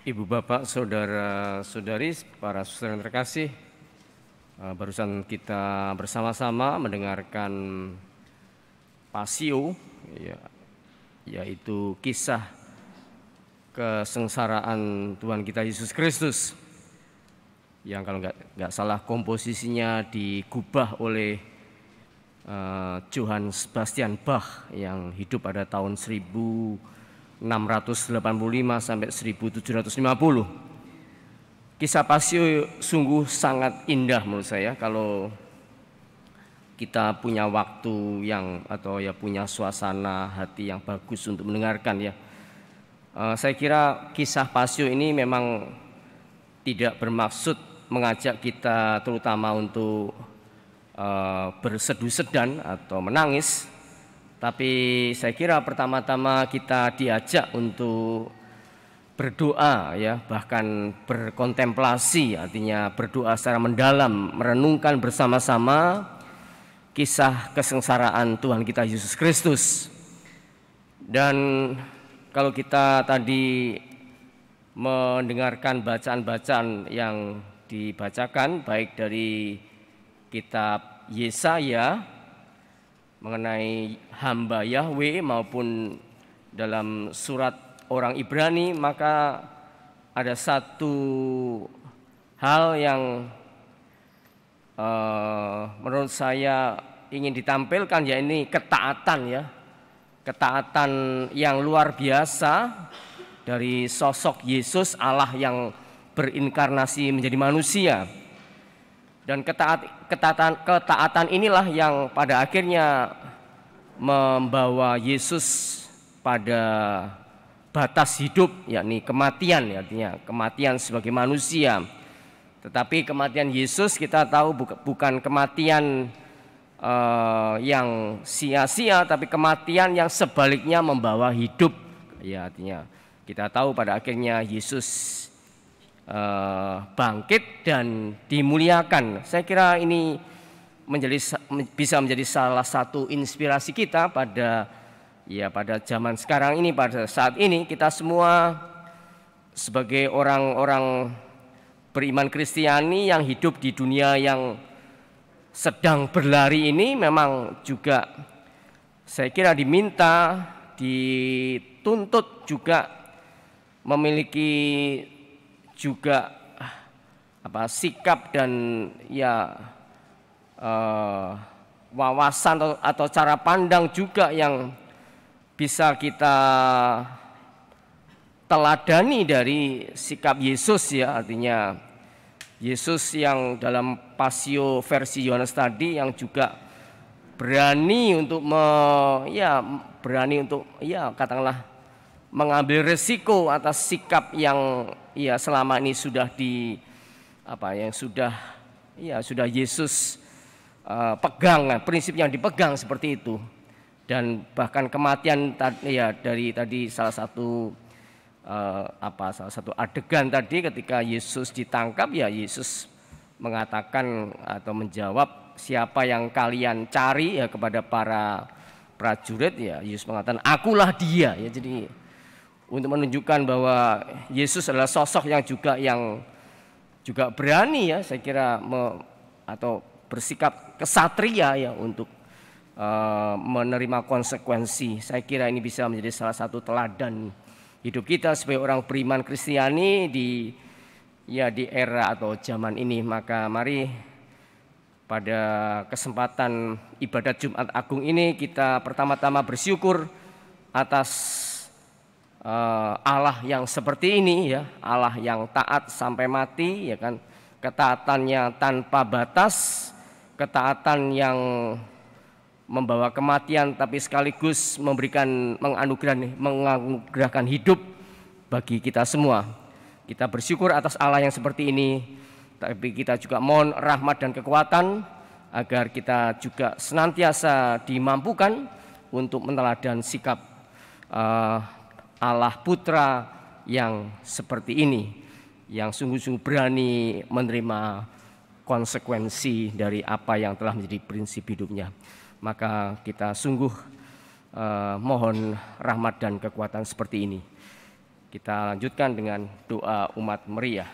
Ibu bapak, saudara-saudari, para saudara yang terkasih, barusan kita bersama-sama mendengarkan Pasio, yaitu kisah kesengsaraan Tuhan kita Yesus Kristus, yang kalau nggak salah komposisinya digubah oleh Johann Sebastian Bach yang hidup pada tahun 1685 sampai 1750. Kisah Pasio sungguh sangat indah menurut saya kalau kita punya waktu punya suasana hati yang bagus untuk mendengarkan ya. Saya kira kisah Pasio ini memang tidak bermaksud mengajak kita terutama untuk bersedu-sedan atau menangis, tapi saya kira pertama-tama kita diajak untuk berdoa ya, bahkan berkontemplasi, artinya berdoa secara mendalam, merenungkan bersama-sama kisah kesengsaraan Tuhan kita Yesus Kristus. Dan kalau kita tadi mendengarkan bacaan-bacaan yang dibacakan baik dari kitab Yesaya mengenai hamba Yahweh maupun dalam surat orang Ibrani, maka ada satu hal yang menurut saya ingin ditampilkan, yaitu ketaatan ya, ketaatan yang luar biasa dari sosok Yesus, Allah yang berinkarnasi menjadi manusia. Dan ketaatan inilah yang pada akhirnya membawa Yesus pada batas hidup, yakni kematian, artinya kematian sebagai manusia. Tetapi kematian Yesus kita tahu bukan kematian yang sia-sia, tapi kematian yang sebaliknya membawa hidup. Ya, artinya kita tahu pada akhirnya Yesus bangkit dan dimuliakan. Saya kira ini bisa menjadi salah satu inspirasi kita pada zaman sekarang ini, pada saat ini kita semua sebagai orang-orang beriman Kristiani yang hidup di dunia yang sedang berlari ini, memang juga saya kira dituntut juga memiliki juga sikap dan wawasan atau cara pandang juga yang bisa kita teladani dari sikap Yesus ya, artinya Yesus yang dalam Pasio versi Yohanes tadi yang juga berani untuk katakanlah mengambil resiko atas sikap yang selama ini sudah sudah Yesus pegang, prinsip yang dipegang seperti itu. Dan bahkan kematian dari tadi salah satu adegan tadi ketika Yesus ditangkap, ya Yesus mengatakan atau menjawab, siapa yang kalian cari ya, kepada para prajurit, ya Yesus mengatakan akulah dia ya. Jadi untuk menunjukkan bahwa Yesus adalah sosok yang juga berani ya, saya kira atau bersikap kesatria ya untuk menerima konsekuensi. Saya kira ini bisa menjadi salah satu teladan hidup kita sebagai orang beriman Kristiani di era atau zaman ini. Maka mari pada kesempatan ibadat Jumat Agung ini kita pertama-tama bersyukur atas Allah yang seperti ini ya, Allah yang taat sampai mati ya kan, ketaatannya tanpa batas, ketaatan yang membawa kematian tapi sekaligus menganugerahkan hidup bagi kita semua. Kita bersyukur atas Allah yang seperti ini, tapi kita juga mohon rahmat dan kekuatan agar kita juga senantiasa dimampukan untuk meneladan sikap Allah Putra yang seperti ini, yang sungguh-sungguh berani menerima konsekuensi dari apa yang telah menjadi prinsip hidupnya. Maka kita sungguh mohon rahmat dan kekuatan seperti ini. Kita lanjutkan dengan doa umat meriah.